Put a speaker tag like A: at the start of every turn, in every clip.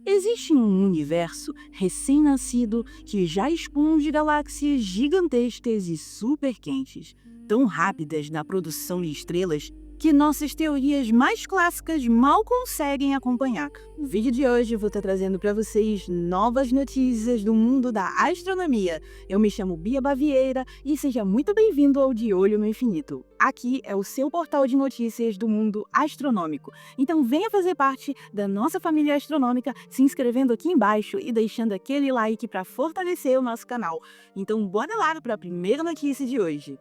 A: Existe um universo recém-nascido que já expõe galáxias gigantescas e super quentes, tão rápidas na produção de estrelas que nossas teorias mais clássicas mal conseguem acompanhar. No vídeo de hoje eu vou estar trazendo para vocês novas notícias do mundo da astronomia. Eu me chamo Bia Bavieira e seja muito bem-vindo ao De Olho no Infinito. Aqui é o seu portal de notícias do mundo astronômico. Então venha fazer parte da nossa família astronômica se inscrevendo aqui embaixo e deixando aquele like para fortalecer o nosso canal. Então bora lá para a primeira notícia de hoje.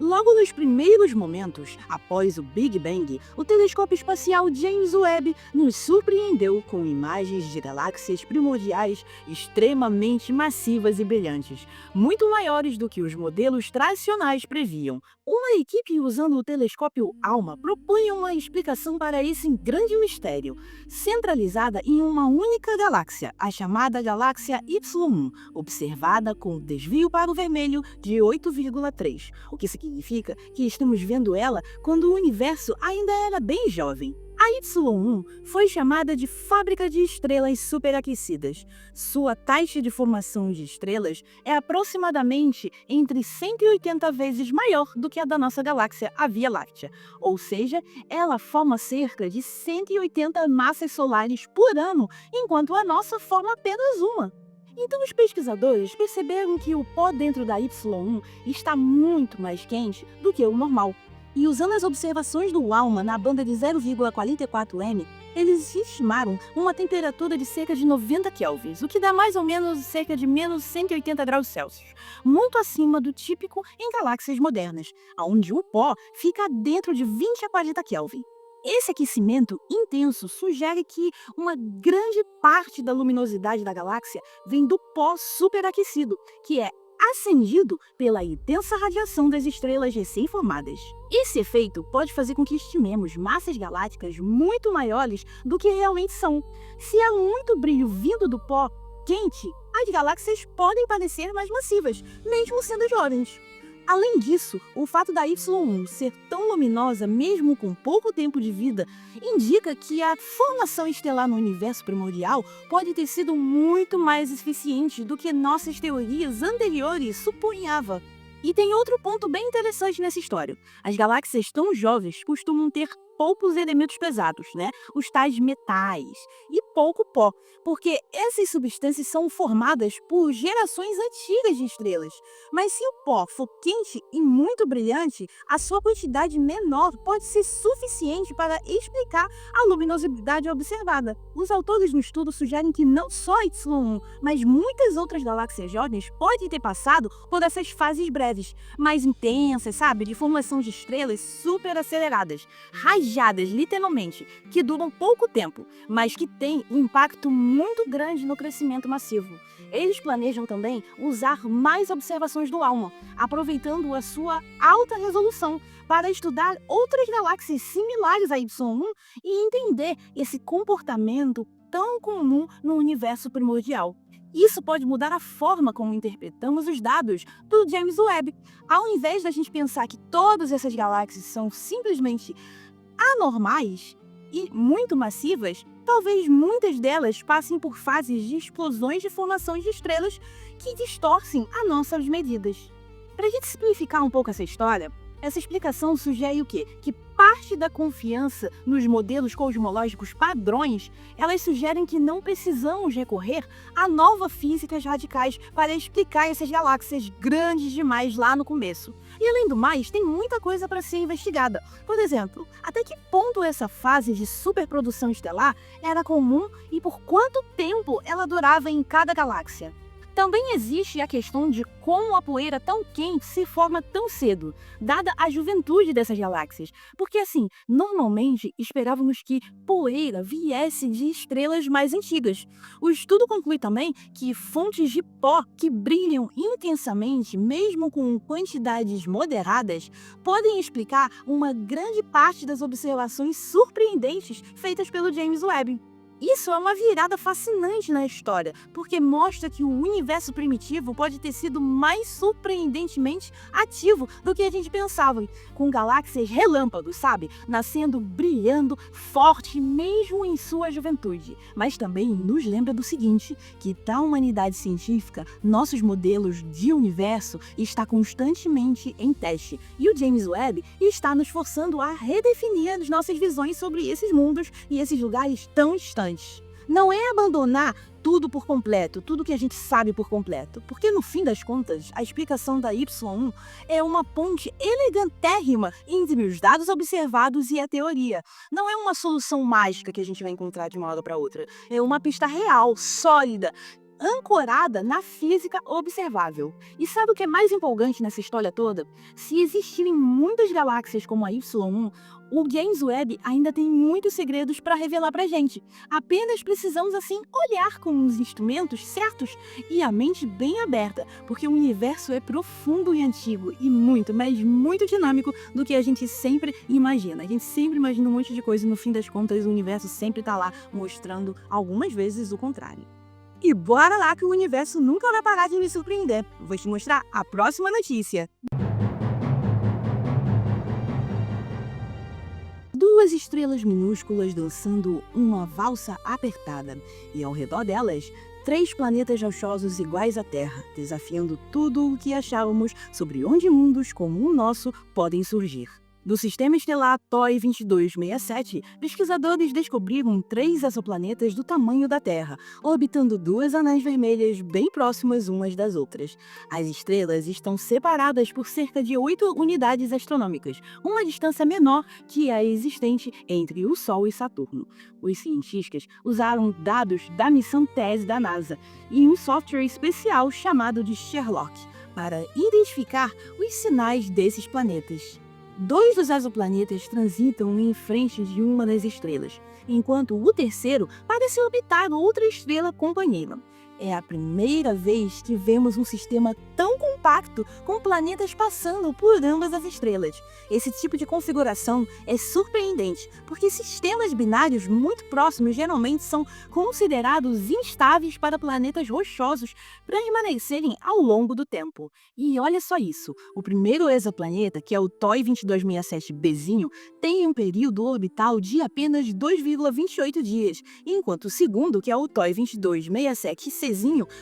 A: Logo nos primeiros momentos, após o Big Bang, o telescópio espacial James Webb nos surpreendeu com imagens de galáxias primordiais extremamente massivas e brilhantes, muito maiores do que os modelos tradicionais previam. Uma equipe usando o telescópio ALMA propõe uma explicação para esse grande mistério, centralizada em uma única galáxia, a chamada galáxia Y1, observada com desvio para o vermelho de 8,3, o que significa que estamos vendo ela quando o universo ainda era bem jovem. A Y1 foi chamada de fábrica de estrelas superaquecidas. Sua taxa de formação de estrelas é aproximadamente entre 180 vezes maior do que a da nossa galáxia, a Via Láctea. Ou seja, ela forma cerca de 180 massas solares por ano, enquanto a nossa forma apenas uma. Então os pesquisadores perceberam que o pó dentro da Y1 está muito mais quente do que o normal. E usando as observações do ALMA na banda de 0,44 m, eles estimaram uma temperatura de cerca de 90 kelvins, o que dá mais ou menos cerca de menos 180 graus Celsius, muito acima do típico em galáxias modernas, onde o pó fica dentro de 20 a 40 Kelvin. Esse aquecimento intenso sugere que uma grande parte da luminosidade da galáxia vem do pó superaquecido, que é acendido pela intensa radiação das estrelas recém-formadas. Esse efeito pode fazer com que estimemos massas galácticas muito maiores do que realmente são. Se há muito brilho vindo do pó quente, as galáxias podem parecer mais massivas, mesmo sendo jovens. Além disso, o fato da Y1 ser tão luminosa mesmo com pouco tempo de vida indica que a formação estelar no universo primordial pode ter sido muito mais eficiente do que nossas teorias anteriores supunhavam. E tem outro ponto bem interessante nessa história. As galáxias tão jovens costumam ter poucos elementos pesados, os tais metais, e pouco pó, porque essas substâncias são formadas por gerações antigas de estrelas. Mas se o pó for quente e muito brilhante, a sua quantidade menor pode ser suficiente para explicar a luminosidade observada. Os autores no estudo sugerem que não só a Y1, mas muitas outras galáxias jovens podem ter passado por essas fases breves, mais intensas, de formação de estrelas super aceleradas, rajadas literalmente, que duram pouco tempo, mas que têm um impacto muito grande no crescimento massivo. Eles planejam também usar mais observações do ALMA, aproveitando a sua alta resolução para estudar outras galáxias similares à Y1 e entender esse comportamento tão comum no universo primordial. Isso pode mudar a forma como interpretamos os dados do James Webb. Ao invés da gente pensar que todas essas galáxias são simplesmente anormais e muito massivas, talvez muitas delas passem por fases de explosões de formação de estrelas que distorcem as nossas medidas. Para a gente simplificar um pouco essa história, essa explicação sugere o quê? Que parte da confiança nos modelos cosmológicos padrões, elas sugerem que não precisamos recorrer a novas físicas radicais para explicar essas galáxias grandes demais lá no começo. E além do mais, tem muita coisa para ser investigada. Por exemplo, até que ponto essa fase de superprodução estelar era comum e por quanto tempo ela durava em cada galáxia? Também existe a questão de como a poeira tão quente se forma tão cedo, dada a juventude dessas galáxias. Porque normalmente esperávamos que poeira viesse de estrelas mais antigas. O estudo conclui também que fontes de pó que brilham intensamente, mesmo com quantidades moderadas, podem explicar uma grande parte das observações surpreendentes feitas pelo James Webb. Isso é uma virada fascinante na história, porque mostra que o universo primitivo pode ter sido mais surpreendentemente ativo do que a gente pensava, com galáxias relâmpagos, sabe? Nascendo, brilhando, forte mesmo em sua juventude. Mas também nos lembra do seguinte, que da humanidade científica, nossos modelos de universo está constantemente em teste, e o James Webb está nos forçando a redefinir as nossas visões sobre esses mundos e esses lugares tão distantes. Não é abandonar tudo por completo, tudo que a gente sabe por completo, porque no fim das contas, a explicação da Y1 é uma ponte elegantérrima entre os dados observados e a teoria. Não é uma solução mágica que a gente vai encontrar de uma hora para outra, é uma pista real, sólida, ancorada na física observável. E sabe o que é mais empolgante nessa história toda? Se existirem muitas galáxias como a Y1, o James Webb ainda tem muitos segredos para revelar pra gente. Apenas precisamos, assim, olhar com os instrumentos certos e a mente bem aberta, porque o universo é profundo e antigo e muito, mas muito dinâmico do que a gente sempre imagina. A gente sempre imagina um monte de coisa e no fim das contas o universo sempre tá lá mostrando algumas vezes o contrário. E bora lá que o universo nunca vai parar de me surpreender. Vou te mostrar a próxima notícia. Duas estrelas minúsculas dançando uma valsa apertada, e ao redor delas, 3 planetas rochosos iguais à Terra, desafiando tudo o que achávamos sobre onde mundos como o nosso podem surgir. Do sistema estelar TOI 2267, pesquisadores descobriram 3 exoplanetas do tamanho da Terra, orbitando 2 anãs vermelhas bem próximas umas das outras. As estrelas estão separadas por cerca de 8 unidades astronômicas, uma distância menor que a existente entre o Sol e Saturno. Os cientistas usaram dados da missão TESS da NASA e um software especial chamado de Sherlock para identificar os sinais desses planetas. 2 dos exoplanetas transitam em frente de uma das estrelas, enquanto o terceiro parece orbitar outra estrela companheira. É a primeira vez que vemos um sistema tão compacto com planetas passando por ambas as estrelas. Esse tipo de configuração é surpreendente, porque sistemas binários muito próximos geralmente são considerados instáveis para planetas rochosos permanecerem ao longo do tempo. E olha só isso, o primeiro exoplaneta, que é o TOI 2267bzinho, tem um período orbital de apenas 2,28 dias, enquanto o segundo, que é o TOI 2267czinho,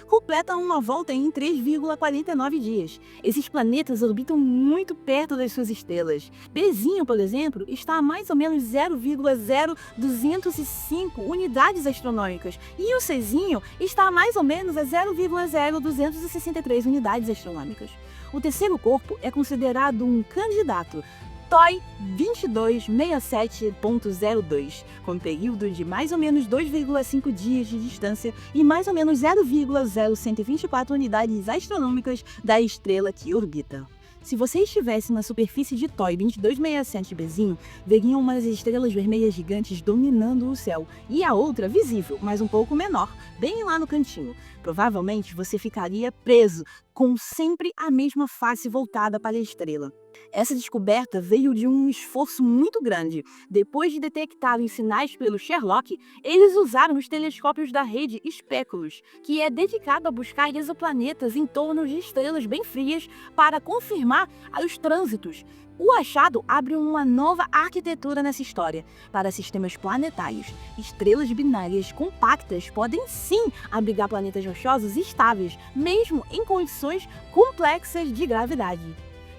A: completa uma volta em 3,49 dias. Esses planetas orbitam muito perto das suas estrelas. Bzinho, por exemplo, está a mais ou menos 0,0205 unidades astronômicas e o Czinho está a mais ou menos a 0,0263 unidades astronômicas. O terceiro corpo é considerado um candidato, TOI 2267.02, com período de mais ou menos 2,5 dias de distância e mais ou menos 0,0124 unidades astronômicas da estrela que orbita. Se você estivesse na superfície de TOI 2267bzinho, veria umas estrelas vermelhas gigantes dominando o céu, e a outra visível, mas um pouco menor, bem lá no cantinho. Provavelmente você ficaria preso, com sempre a mesma face voltada para a estrela. Essa descoberta veio de um esforço muito grande. Depois de detectarem sinais pelo Sherlock, eles usaram os telescópios da rede Speculus, que é dedicado a buscar exoplanetas em torno de estrelas bem frias para confirmar os trânsitos. O achado abre uma nova arquitetura nessa história. Para sistemas planetários, estrelas binárias compactas podem sim abrigar planetas rochosos estáveis, mesmo em condições complexas de gravidade.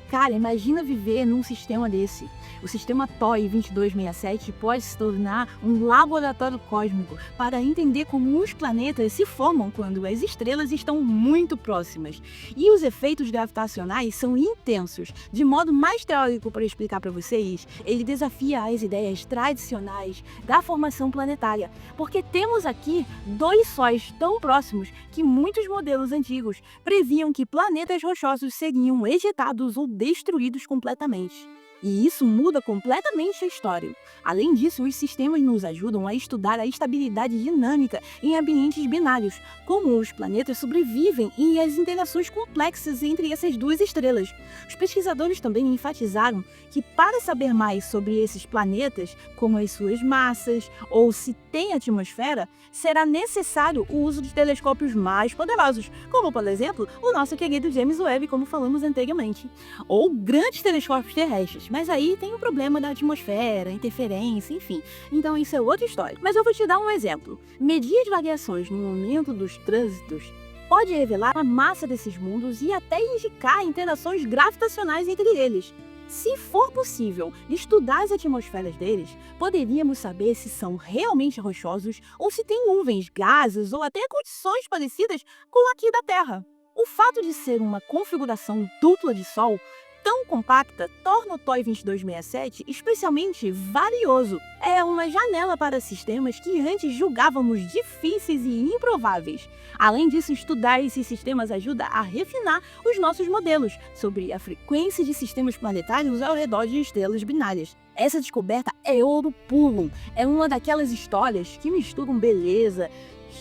A: Cara, imagina viver num sistema desse. O sistema TOI 2267 pode se tornar um laboratório cósmico para entender como os planetas se formam quando as estrelas estão muito próximas. E os efeitos gravitacionais são intensos. De modo mais teórico para explicar para vocês, ele desafia as ideias tradicionais da formação planetária, porque temos aqui 2 sóis tão próximos que muitos modelos antigos previam que planetas rochosos seriam ejetados ou destruídos completamente. E isso muda completamente a história. Além disso, os sistemas nos ajudam a estudar a estabilidade dinâmica em ambientes binários, como os planetas sobrevivem e as interações complexas entre essas duas estrelas. Os pesquisadores também enfatizaram que, para saber mais sobre esses planetas, como as suas massas ou se tem atmosfera, será necessário o uso de telescópios mais poderosos, como, por exemplo, o nosso querido James Webb, como falamos anteriormente, ou grandes telescópios terrestres. Mas aí tem o problema da atmosfera, interferência, enfim. Então isso é outra história. Mas eu vou te dar um exemplo. Medir as variações no momento dos trânsitos pode revelar a massa desses mundos e até indicar interações gravitacionais entre eles. Se for possível estudar as atmosferas deles, poderíamos saber se são realmente rochosos ou se têm nuvens, gases ou até condições parecidas com aqui da Terra. O fato de ser uma configuração dupla de Sol tão compacta torna o TOI 2267 especialmente valioso. É uma janela para sistemas que antes julgávamos difíceis e improváveis. Além disso, estudar esses sistemas ajuda a refinar os nossos modelos sobre a frequência de sistemas planetários ao redor de estrelas binárias. Essa descoberta é ouro puro. É uma daquelas histórias que misturam beleza,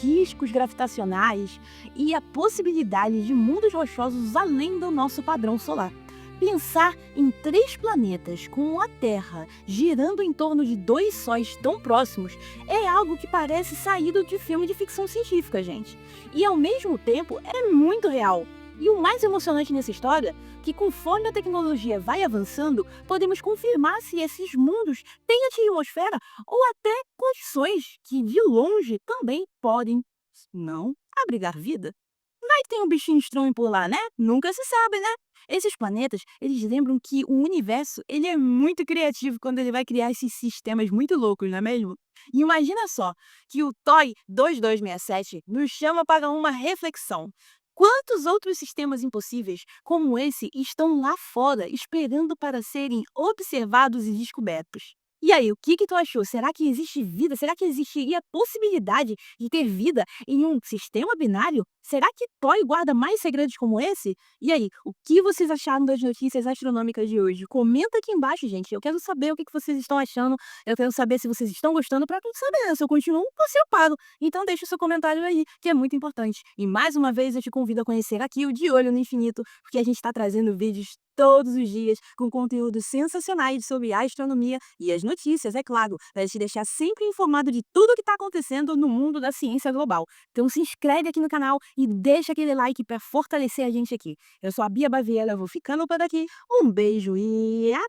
A: riscos gravitacionais e a possibilidade de mundos rochosos além do nosso padrão solar. Pensar em 3 planetas com a Terra girando em torno de 2 sóis tão próximos é algo que parece saído de filme de ficção científica, gente. E ao mesmo tempo é muito real. E o mais emocionante nessa história é que, conforme a tecnologia vai avançando, podemos confirmar se esses mundos têm atmosfera ou até condições que de longe também podem não abrigar vida. Vai que tem um bichinho estranho por lá, né? Nunca se sabe, né? Esses planetas, eles lembram que o universo, ele é muito criativo quando ele vai criar esses sistemas muito loucos, não é mesmo? E imagina só que o TOI 2267 nos chama para uma reflexão. Quantos outros sistemas impossíveis como esse estão lá fora esperando para serem observados e descobertos? E aí, o que tu achou? Será que existe vida? Será que existiria a possibilidade de ter vida em um sistema binário? Será que TOI guarda mais segredos como esse? E aí, o que vocês acharam das notícias astronômicas de hoje? Comenta aqui embaixo, gente. Eu quero saber o que vocês estão achando. Eu quero saber se vocês estão gostando para saber, né, se eu continuo ou se eu paro. Então deixa o seu comentário aí, que é muito importante. E mais uma vez eu te convido a conhecer aqui o De Olho no Infinito, porque a gente está trazendo vídeos todos os dias com conteúdos sensacionais sobre a astronomia e as notícias, é claro, para te deixar sempre informado de tudo que está acontecendo no mundo da ciência global. Então se inscreve aqui no canal e deixa aquele like para fortalecer a gente aqui. Eu sou a Bia Baviera, vou ficando por aqui. Um beijo e até!